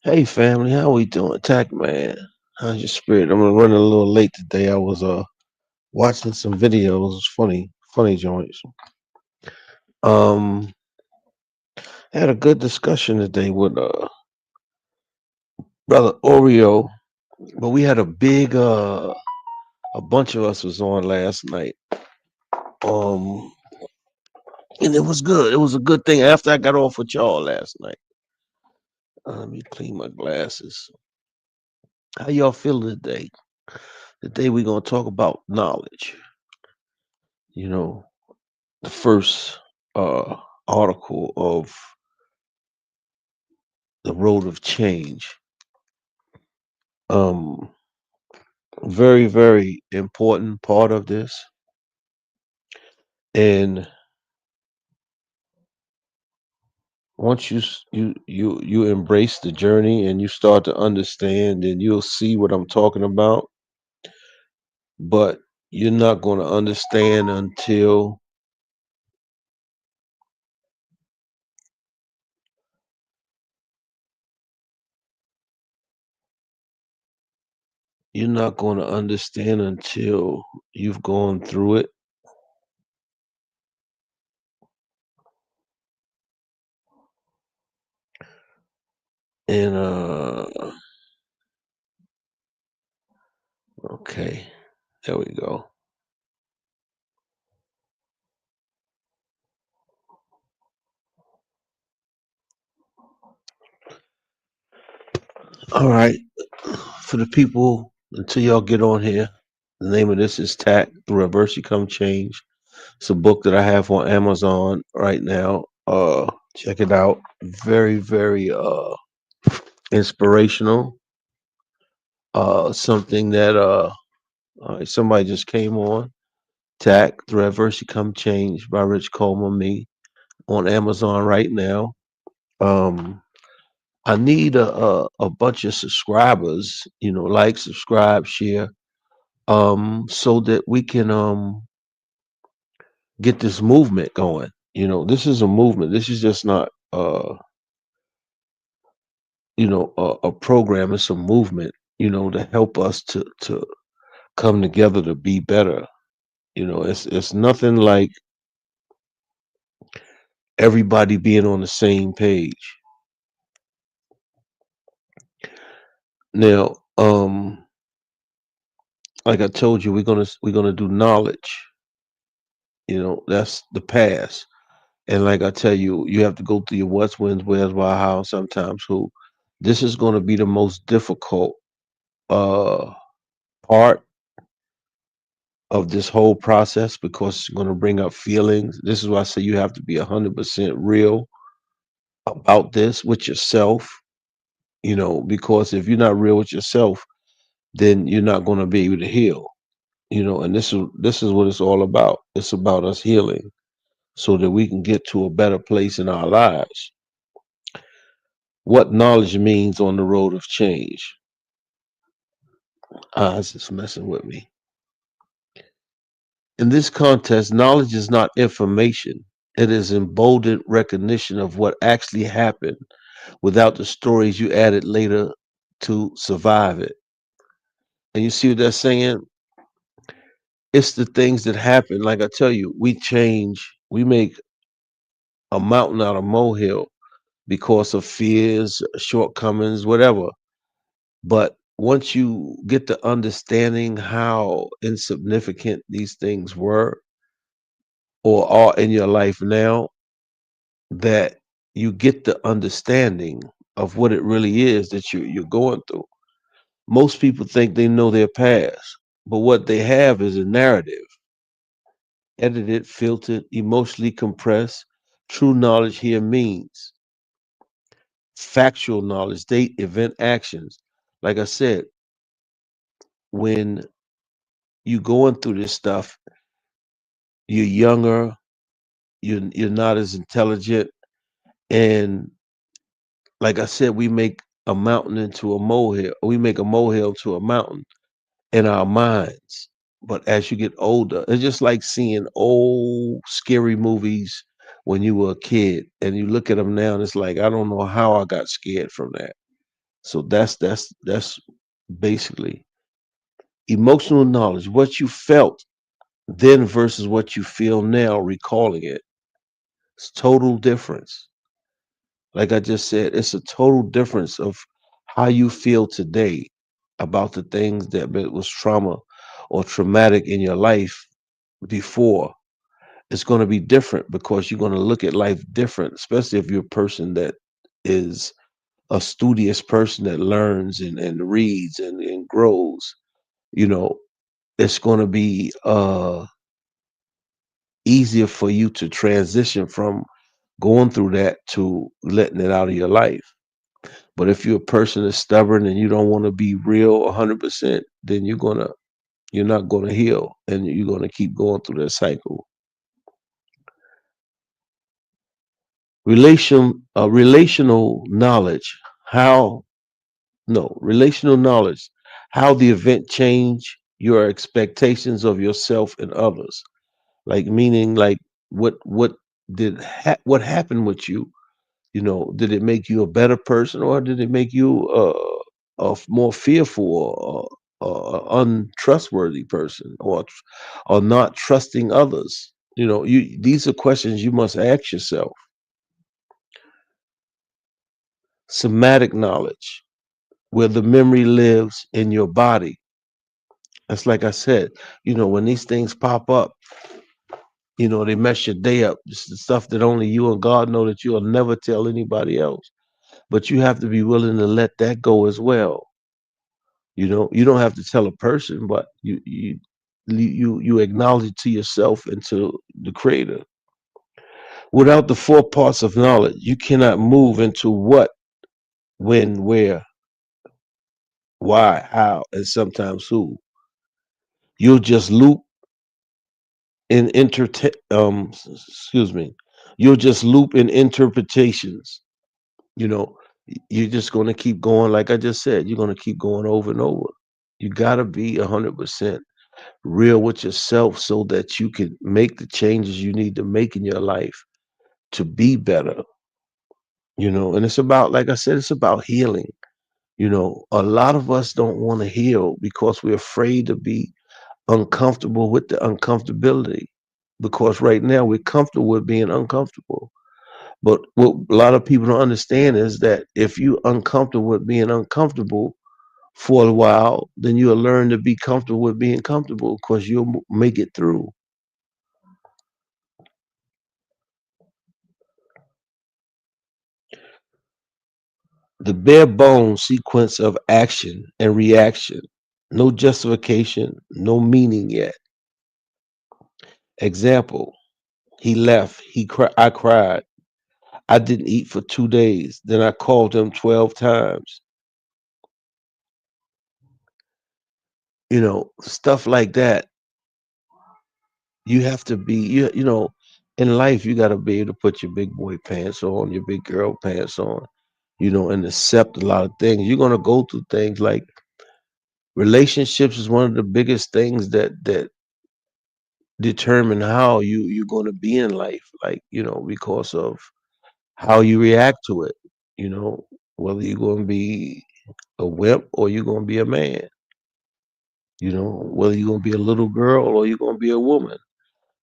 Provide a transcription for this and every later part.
Hey family, how we doing? Tacc man, how's your spirit? I'm running a little late today. I was watching some videos, funny joints. Um, had a good discussion today with brother Oreo, but we had a bunch of us was on last night. Um, and it was good. It was a good thing. After I got off with y'all last night, let me clean my glasses. How y'all feeling today? Today we're gonna talk about knowledge. You know, the first article of the road of change. Um, very important part of this. And once you embrace the journey and you start to understand, and you'll see what I'm talking about. But you're not going to understand until you've gone through it. And okay, there we go. All right, for the people until y'all get on here. The name of this is Tact, The Reverse You Come Change. It's a book that I have on Amazon right now. Check it out. Very inspirational. Something that somebody just came on. Tact, The Reverse You Come Change by Rich Coleman, me on Amazon right now. Um, I need a bunch of subscribers, like, subscribe, share, so that we can get this movement going. This is a movement. This is just not a program. It's a movement, to help us to come together to be better. It's nothing like everybody being on the same page. Now, like I told you, we're gonna do knowledge. That's the past. And like I tell you, you have to go through your what's, when's, where's, why, how, sometimes who. This is going to be the most difficult uh, part of this whole process because it's going to bring up feelings. This is why I say you have to be 100% real about this with yourself. Because if you're not real with yourself, then you're not going to be able to heal. And this is what it's all about. It's about us healing so that we can get to a better place in our lives. What knowledge means on the road of change. It's just messing with me. In this context, knowledge is not information. It is emboldened recognition of what actually happened without the stories you added later to survive it. And you see what they're saying? It's the things that happen. Like I tell you, we change, we make a mountain out of molehill because of fears, shortcomings, whatever. But once you get to understanding how insignificant these things were or are in your life now, that you get the understanding of what it really is that you're going through. Most people think they know their past, but what they have is a narrative, edited, filtered, emotionally compressed. True knowledge here means factual knowledge, date, event, actions. Like I said, when you going through this stuff, you're younger, you're not as intelligent, and like I said, we make a mountain into a molehill. We make a molehill to a mountain in our minds. But as you get older, it's just like seeing old scary movies when you were a kid, and you look at them now, and it's like I don't know how I got scared from that. So that's basically emotional knowledge, what you felt then versus what you feel now recalling it. It's total difference. Like I just said, it's a total difference of how you feel today about the things that was trauma or traumatic in your life before. It's going to be different because you're going to look at life different, especially if you're a person that is a studious person that learns and reads and grows. You know, it's going to be easier for you to transition from going through that to letting it out of your life. But if you're a person that's stubborn and you don't want to be real 100%, then you're not gonna heal, and you're gonna keep going through that cycle. Relational knowledge. How no relational knowledge. How the event change your expectations of yourself and others. Like meaning, like what what happened with you. You know, did it make you a better person, or did it make you more fearful or untrustworthy person, or not trusting others? You know, these are questions you must ask yourself. Somatic knowledge, where the memory lives in your body. That's like I said, you know, when these things pop up, you know, they mess your day up. It's the stuff that only you and God know that you'll never tell anybody else. But you have to be willing to let that go as well. You know, you don't have to tell a person, but you acknowledge it to yourself and to the creator. Without the four parts of knowledge, you cannot move into what, when, where, why, how, and sometimes who. You'll just loop in excuse me. You'll just loop in interpretations. You know, you're just going to keep going. Like I just said, you're going to keep going over and over. You got to be 100% real with yourself so that you can make the changes you need to make in your life to be better. You know, and it's about, like I said, it's about healing. You know, a lot of us don't want to heal because we're afraid to be uncomfortable with the uncomfortability, because right now we're comfortable with being uncomfortable. But what a lot of people don't understand is that if you're uncomfortable with being uncomfortable for a while, then you'll learn to be comfortable with being comfortable because you'll make it through. The bare bones sequence of action and reaction. No justification, no meaning yet. Example, he left, I cried. I didn't eat for 2 days. Then I called him 12 times. You know, stuff like that. You have to be, you know, in life, you got to be able to put your big boy pants on, your big girl pants on, you know, and accept a lot of things. You're going to go through things like relationships is one of the biggest things that determine how you're going to be in life, like, you know, because of how you react to it, you know, whether you're going to be a wimp or you're going to be a man, you know, whether you're going to be a little girl or you're going to be a woman.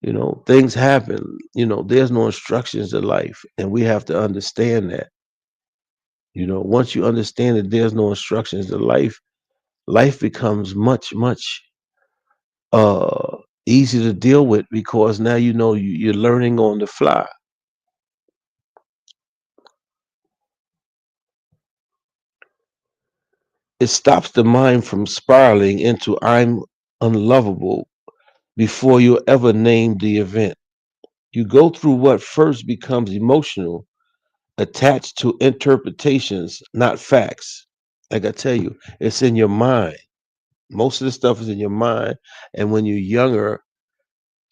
You know, things happen. You know, there's no instructions to life, and we have to understand that. You know, once you understand that there's no instructions to life, life becomes much uh easy to deal with, because now you know you're learning on the fly. It stops the mind from spiraling into I'm unlovable before you ever name the event. You go through what first becomes emotional, attached to interpretations, not facts. Like I tell you, it's in your mind. Most of the stuff is in your mind. And when you're younger,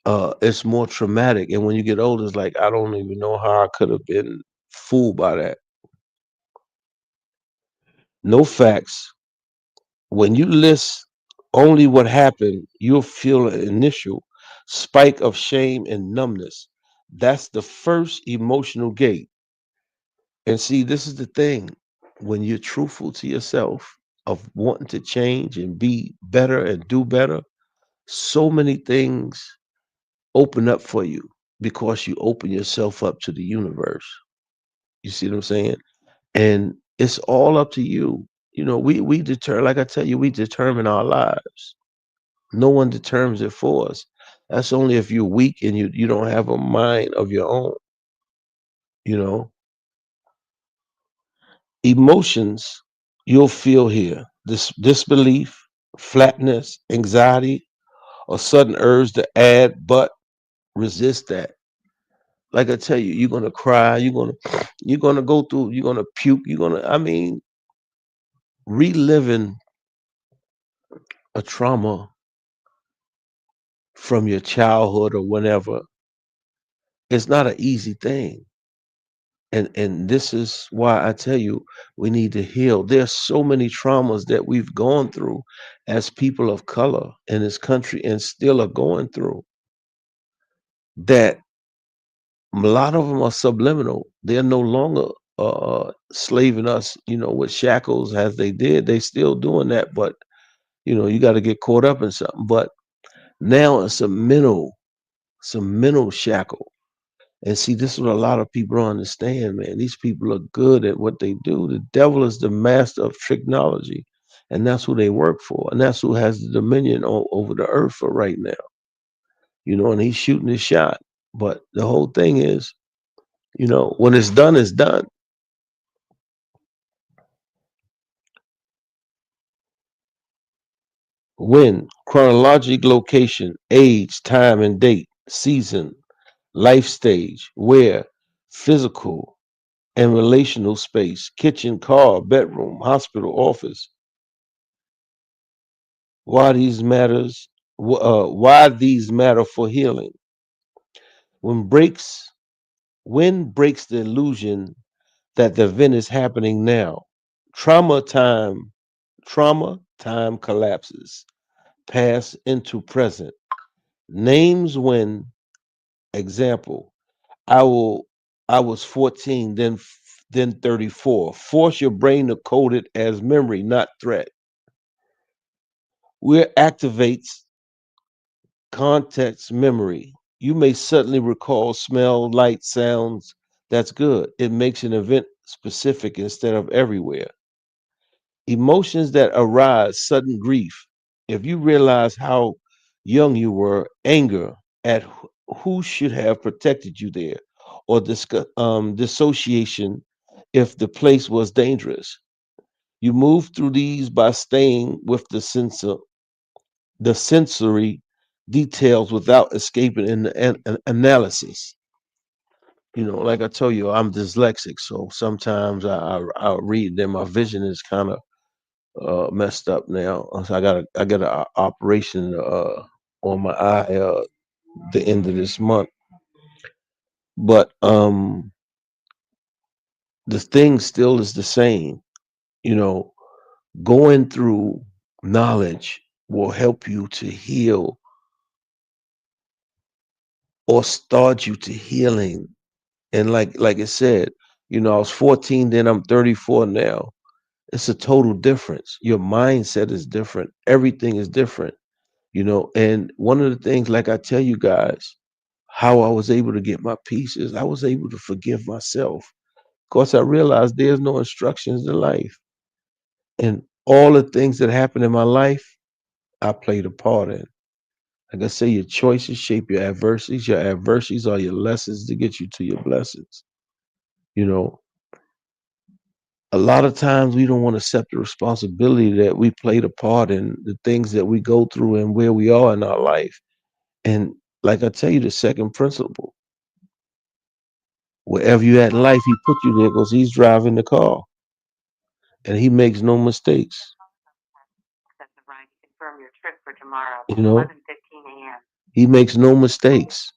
it's more traumatic. And when you get older, it's like, I don't even know how I could have been fooled by that. No facts. When you list only what happened, you'll feel an initial spike of shame and numbness. That's the first emotional gate. And see, this is the thing. when you're truthful to yourself of wanting to change and be better and do better, so many things open up for you because you open yourself up to the universe. You see what I'm saying? And it's all up to you. You know, we determine, like I tell you, we determine our lives. No one determines it for us. That's only if you're weak and you don't have a mind of your own. You know, emotions you'll feel here: disbelief, flatness, anxiety, or sudden urge to add, but resist that. Like I tell you, you're gonna cry, you're gonna go through, you're gonna puke, you're gonna, I mean, reliving a trauma from your childhood or whenever, it's not an easy thing. And this is why I tell you we need to heal. There's so many traumas that we've gone through as people of color in this country and still are going through, that a lot of them are subliminal. They're no longer slaving us, with shackles as they did. They still doing that, but you got to get caught up in something. But now it's a mental shackle. And see, this is what a lot of people don't understand, man. These people are good at what they do. The devil is the master of technology, and that's who they work for, and that's who has the dominion over the earth for right now. And he's shooting his shot. But the whole thing is, when it's done, it's done. When, chronologic location, age, time and date, season, life stage, where, physical and relational space, kitchen, car, bedroom, hospital, office. Why these matters? Why these matter for healing? When breaks, when breaks the illusion that the event is happening now? Trauma time, trauma time collapses, past into present. Names when, example, I will. I was 14, then 34. Force your brain to code it as memory, not threat. Where activates context memory. You may suddenly recall smell, light, sounds. That's good. It makes an event specific instead of everywhere. Emotions that arise, sudden grief. If you realize how young you were, anger at who should have protected you there, or dissociation if the place was dangerous. You move through these by staying with the sensory details without escaping in the analysis. Like I told you, I'm dyslexic, so sometimes I read, then my vision is kind of messed up now. So I got an operation on my eye the end of this month. But the thing still is the same. You know, going through knowledge will help you to heal or start you to healing. And like I said, I was 14, then I'm 34 now. It's a total difference. Your mindset is different. Everything is different. And one of the things, like I tell you guys, how I was able to get my peace is I was able to forgive myself. Of course, I realized there's no instructions in life. And all the things that happened in my life, I played a part in. Like I say, your choices shape your adversities. Your adversities are your lessons to get you to your blessings. You know, a lot of times we don't want to accept the responsibility that we played a part in the things that we go through and where we are in our life. And like I tell you, the second principle, wherever you at in life, he put you there because he's driving the car and he makes no mistakes. You know, he makes no mistakes.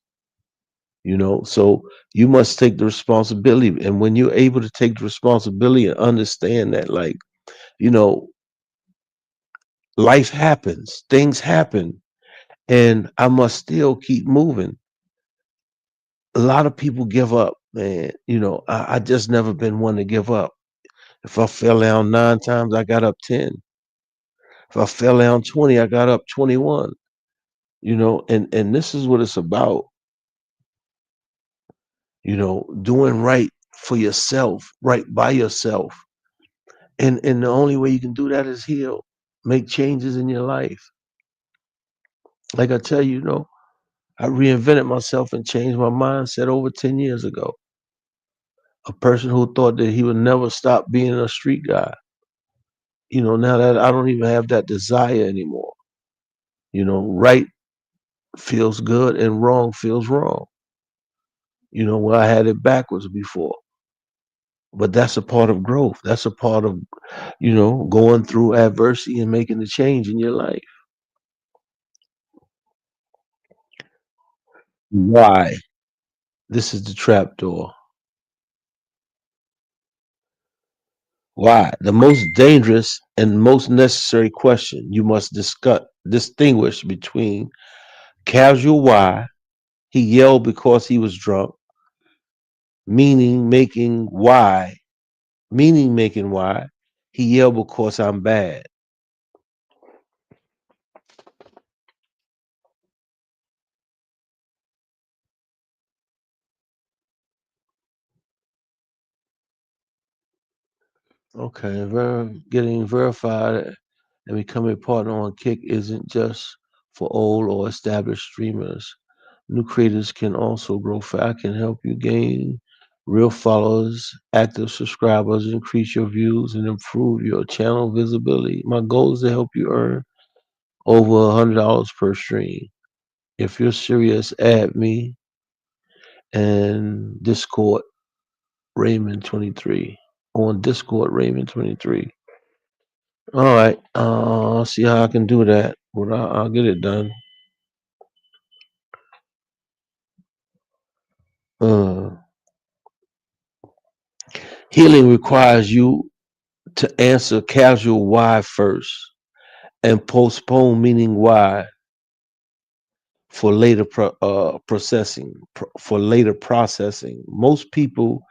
So you must take the responsibility. And when you're able to take the responsibility and understand that, like, you know, life happens, things happen, and I must still keep moving. A lot of people give up, man. I just never been one to give up. If I fell down 9 times, I got up 10. If I fell down 20, I got up 21. And this is what it's about, doing right for yourself, right by yourself. And the only way you can do that is heal, make changes in your life. Like I tell you, I reinvented myself and changed my mindset over 10 years ago. A person who thought that he would never stop being a street guy. Now that I don't even have that desire anymore. Right feels good and wrong feels wrong. Where I had it backwards before. But that's a part of growth. That's a part of, going through adversity and making the change in your life. Why? This is the trap door. Why? The most dangerous and most necessary question you must distinguish between casual why, he yelled because he was drunk, meaning making why, he yelled because I'm bad. Okay, getting verified and becoming a partner on Kick isn't just for old or established streamers. New creators can also grow fast. I can help you gain real followers, active subscribers, increase your views, and improve your channel visibility. My goal is to help you earn over $100 per stream. If you're serious, add me and Discord Raymond 23 on Discord Raymond 23. All right, I'll see how I can do that, but I'll get it done. Uh, Healing requires you to answer casual why first and postpone meaning why for later processing. Most people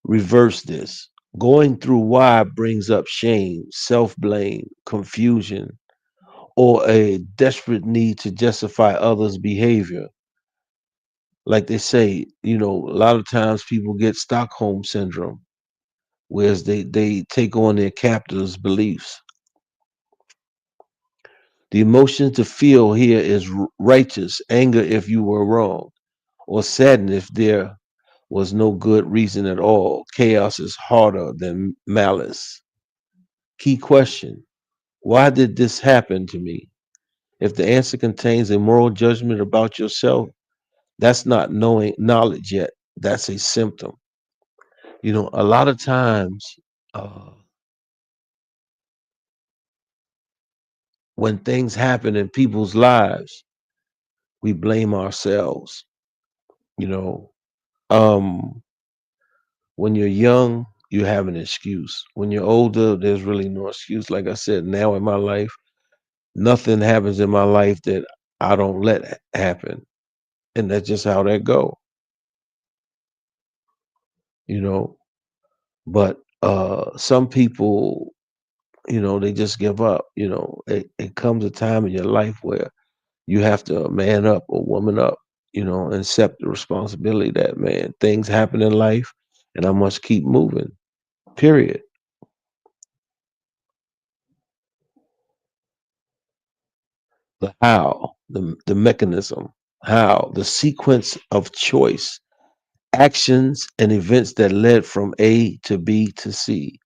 reverse this. Going through why brings up shame, self-blame, confusion, or a desperate need to justify others' behavior. Like they say, a lot of times people get Stockholm syndrome, whereas they take on their captor's beliefs. The emotion to feel here is righteous anger if you were wrong, or sadness if there was no good reason at all. Chaos is harder than malice. Key question: why did this happen to me? If the answer contains a moral judgment about yourself, that's not knowing knowledge yet. That's a symptom. A lot of times uh, when things happen in people's lives, we blame ourselves. You know, um, when you're young, you have an excuse. When you're older, there's really no excuse. Like I said, now in my life, nothing happens in my life that I don't let happen, and that's just how that go. You know, but some people, they just give up. It comes a time in your life where you have to man up or woman up, and accept the responsibility that, man, things happen in life and I must keep moving. Period. The how, the mechanism, how, the sequence of choice, actions and events that led from A to B to C.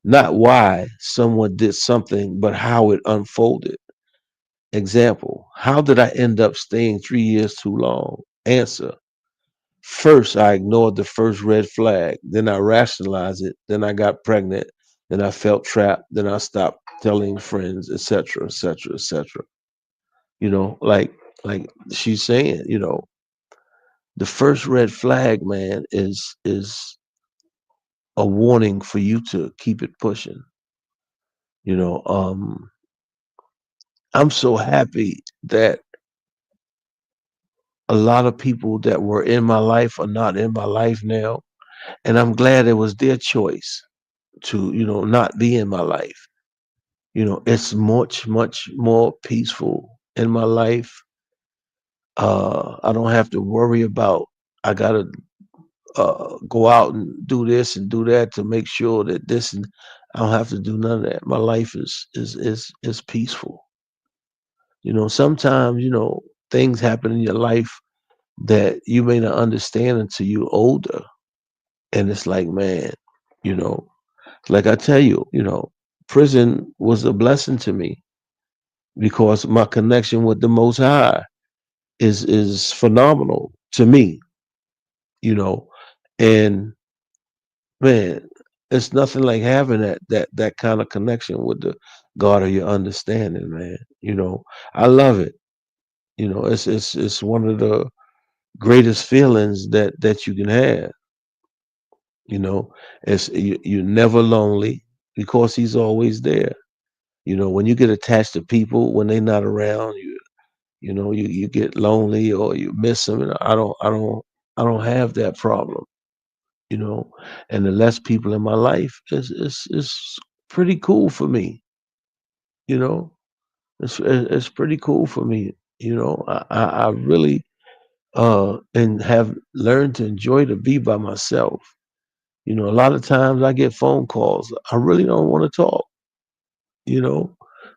Not why someone did something, but how it unfolded. Example: how did I end up staying 3 years too long? Answer: first, I ignored the first red flag. Then I rationalized it. Then I got pregnant. Then I felt trapped. Then I stopped telling friends, etc., etc., etc. Like she's saying, the first red flag, man, is a warning for you to keep it pushing. You know, um, I'm so happy that a lot of people that were in my life are not in my life now, and I'm glad it was their choice. to, not be in my life. It's much, much more peaceful in my life. I don't have to worry about I gotta go out and do this and do that to make sure that this, and I don't have to do none of that. My life is peaceful. Sometimes, things happen in your life that you may not understand until you're older. And it's like, man, you know, like I tell you, prison was a blessing to me because my connection with the Most High is phenomenal to me, you know. And man, it's nothing like having that kind of connection with the God of your understanding, man. I love it. It's one of the greatest feelings that you can have. You know, you're never lonely because He's always there. When you get attached to people when they're not around, you get lonely or you miss them. And I don't have that problem. You know, and the less people in my life is pretty cool for me. You know, it's pretty cool for me. I really and have learned to enjoy to be by myself. A lot of times I get phone calls. I really don't want to talk. You know,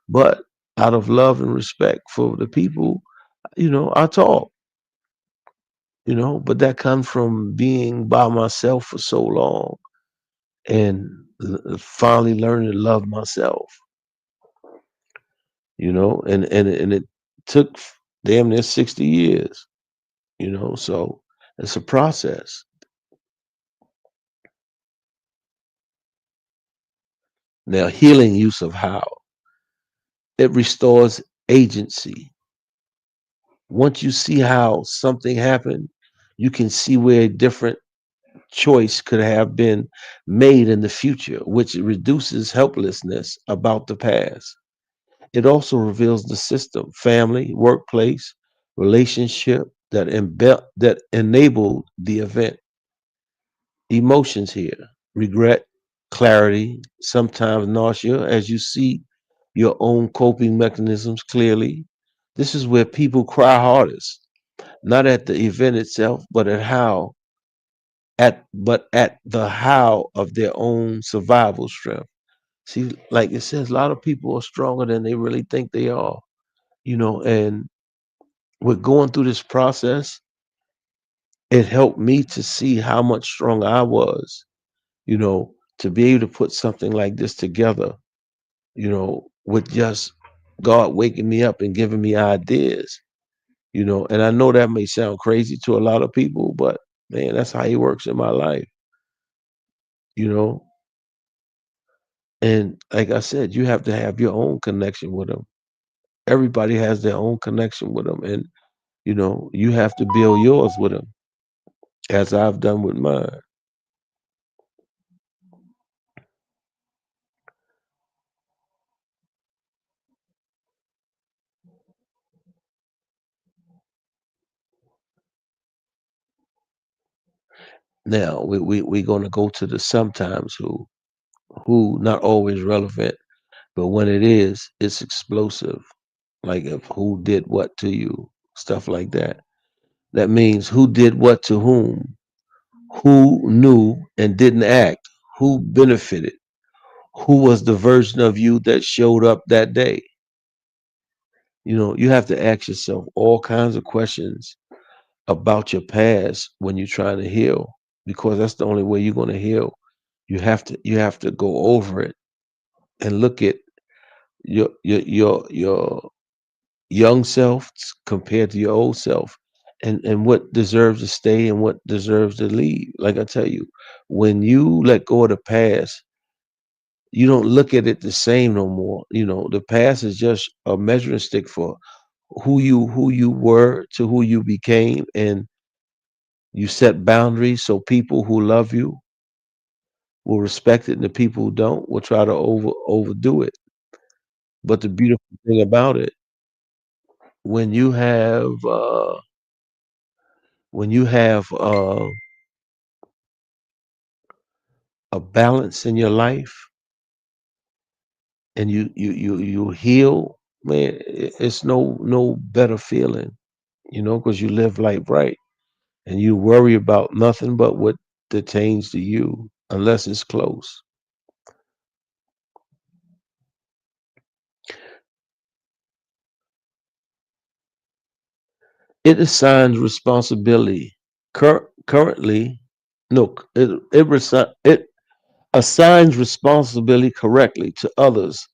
but out of love and respect for the people, I talk. But that comes from being by myself for so long and finally learning to love myself. And it took damn near 60 years. So it's a process. Now, healing use of how it restores agency. Once you see how something happened, you can see where a different choice could have been made in the future, which reduces helplessness about the past. It also reveals the system, family, workplace, relationship that enabled the event. Emotions here: regret, clarity, sometimes nausea, as you see your own coping mechanisms clearly. This is where people cry hardest, not at the event itself, but at the how of their own survival strength. See, like it says, a lot of people are stronger than they really think they are. And with going through this process, it helped me to see how much stronger I was, to be able to put something like this together, with just God waking me up and giving me ideas, and I know that may sound crazy to a lot of people, but man, that's how He works in my life, you know. And like I said, you have to have your own connection with Him. Everybody has their own connection with Him, and you have to build yours with Him, as I've done with mine. Now we're gonna go to the sometimes who not always relevant, but when it is, it's explosive. Like if who did what to you, stuff like that. That means who did what to whom, who knew and didn't act, who benefited, who was the version of you that showed up that day. You have to ask yourself all kinds of questions about your past when you're trying to heal, because that's the only way you're going to heal. You have to go over it and look at your young self compared to your old self, and what deserves to stay and what deserves to leave. Like I tell you, when you let go of the past, you don't look at it the same no more. The past is just a measuring stick for who you were to who you became, and you set boundaries so people who love you will respect it, and the people who don't will try to overdo it. But the beautiful thing about it, when you have when you have a balance in your life, and you heal, man, it's no better feeling, because you live life right, and you worry about nothing but what pertains to you, unless it's close. It assigns responsibility. Currently, no, it assigns responsibility correctly to others,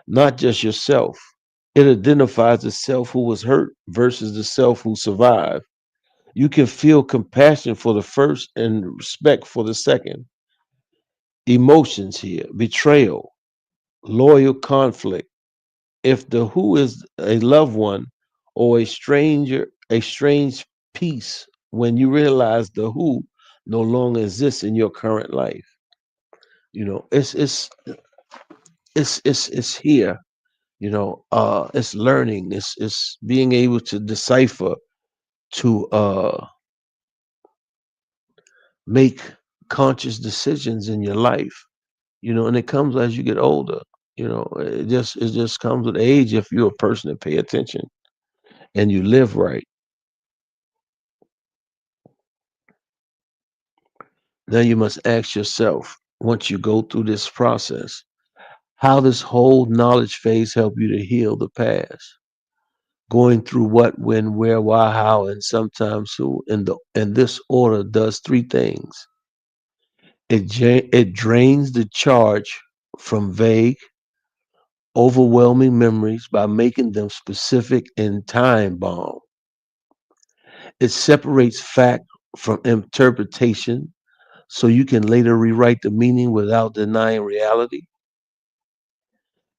not just yourself. It identifies the self who was hurt versus the self who survived. You can feel compassion for the first and respect for the second. Emotions here: betrayal, loyal conflict. If the who is a loved one or a stranger, a strange peace when you realize the who no longer exists in your current life. It's here. It's learning. It's being able to decipher, to make conscious decisions in your life. And it comes as you get older. It just comes with age. If you're a person that pay attention and you live right. Now you must ask yourself, once you go through this process, how this whole knowledge phase help you to heal the past. Going through what, when, where, why, how, and sometimes who in this order does three things. It drains the charge from vague, overwhelming memories by making them specific and time bound. It separates fact from interpretation so you can later rewrite the meaning without denying reality.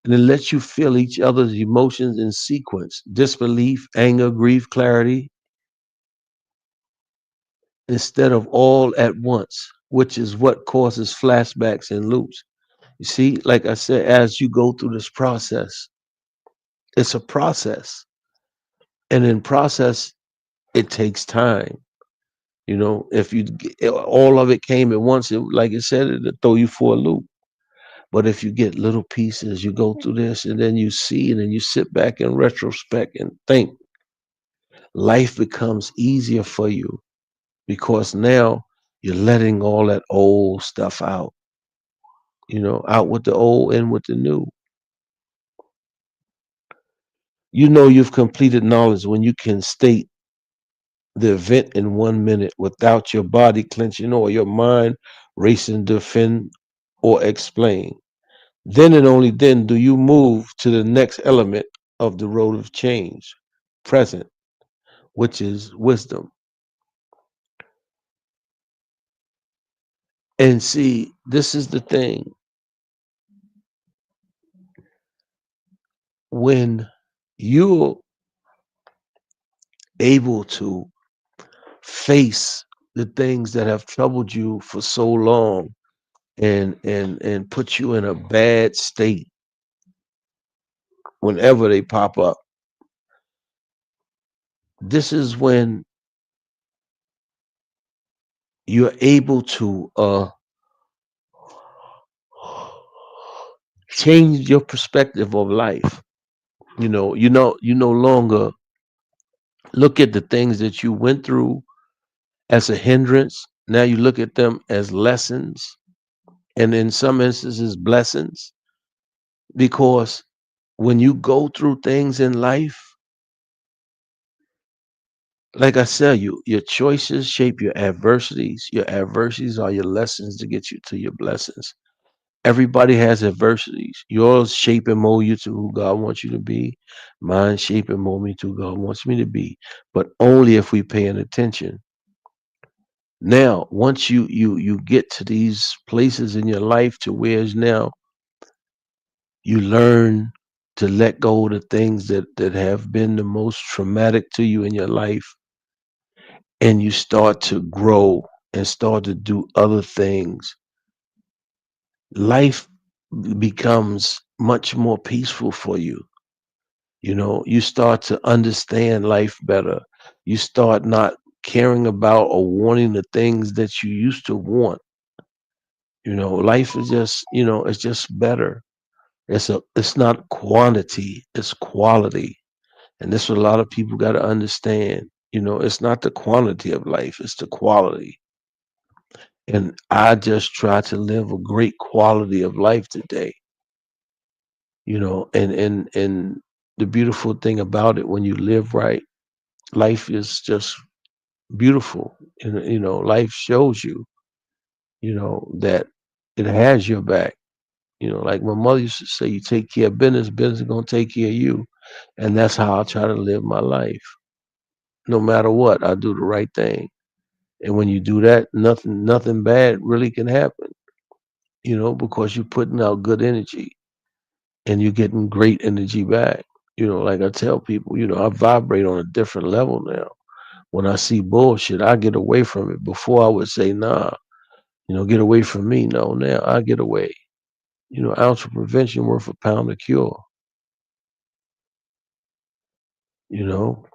And it lets you feel each other's emotions in sequence: disbelief, anger, grief, clarity, instead of all at once, which is what causes flashbacks and loops. You see, like I said, as you go through this process, it's a process. And in process, it takes time. If all of it came at once, like I said, it'll throw you for a loop. But if you get little pieces, you go through this and then you see it and you sit back in retrospect and think, life becomes easier for you because now you're letting all that old stuff out, out with the old and with the new. You've completed knowledge when you can state the event in 1 minute without your body clenching or your mind racing to defend or explain. Then and only then do you move to the next element of the road of change, present, which is wisdom. And see, this is the thing. When you're able to face the things that have troubled you for so long and put you in a bad state whenever they pop up, this is when you're able to change your perspective of life. You no longer look at the things that you went through as a hindrance. Now you look at them as lessons, and in some instances blessings, because when you go through things in life, like I said, your choices shape your adversities. Your adversities are your lessons to get you to your blessings. Everybody has adversities. Yours shape and mold you to who God wants you to be. Mine shape and mold me to who God wants me to be. But only if we paying attention. Now, once you get to these places in your life to whereas now you learn to let go of the things that have been the most traumatic to you in your life, and you start to grow and start to do other things, life becomes much more peaceful for you. You start to understand life better. You start not caring about or wanting the things that you used to want. Life is just, it's just better. It's not quantity, it's quality. And this is what a lot of people got to understand. It's not the quantity of life, it's the quality. And I just try to live a great quality of life today. And the beautiful thing about it, when you live right, life is just beautiful. And life shows you, that it has your back. Like my mother used to say, you take care of business, business is gonna take care of you. And that's how I try to live my life. No matter what, I do the right thing. And when you do that, nothing bad really can happen, because you're putting out good energy and you're getting great energy back. Like I tell people, I vibrate on a different level now. When I see bullshit, I get away from it. Before I would say, nah, get away from me. No, now I get away. Ounce of prevention worth a pound of cure. You know,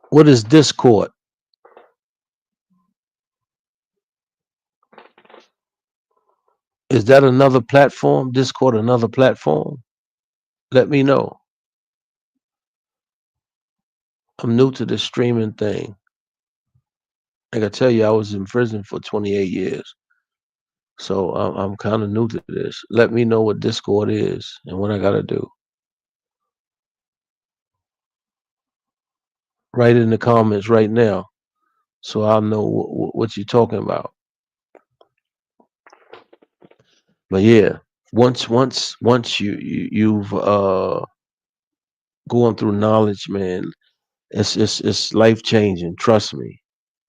what is Discord? Is that another platform? Discord, another platform? Let me know. I'm new to this streaming thing. Like I tell you, I was in prison for 28 years. So I'm kind of new to this. Let me know what Discord is and what I got to do. Write it in the comments right now so I'll know what you're talking about. But yeah, once you've going through knowledge, man, it's life changing. Trust me,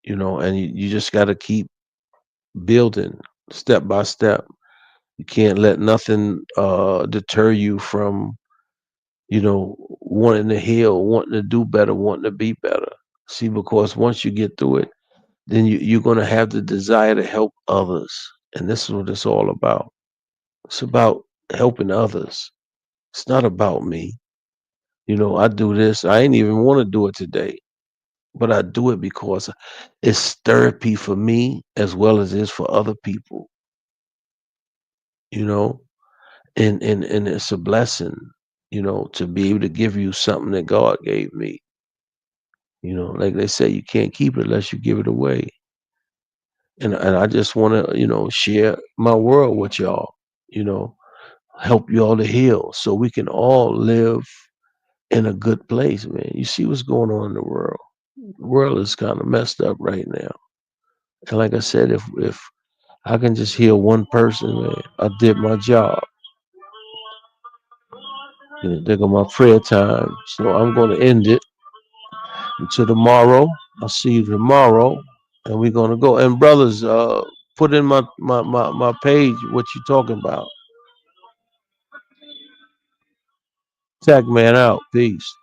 and you just got to keep building step by step. You can't let nothing deter you from wanting to heal, wanting to do better, wanting to be better. See, because once you get through it, then you're going to have the desire to help others. And this is what it's all about. It's about helping others. It's not about me. I do this. I ain't even want to do it today, but I do it because it's therapy for me as well as it is for other people, you know, and it's a blessing, to be able to give you something that God gave me. Like they say, you can't keep it unless you give it away. And I just want to, share my world with y'all, you know, help y'all to heal so we can all live in a good place, man. You see what's going on in the world. The world is kind of messed up right now. And like I said, if I can just heal one person, man, I did my job. There go my prayer time. So I'm going to end it until tomorrow. I'll see you tomorrow, and we're gonna go. And brothers, put in my page what you talking about. Tag man out. Peace.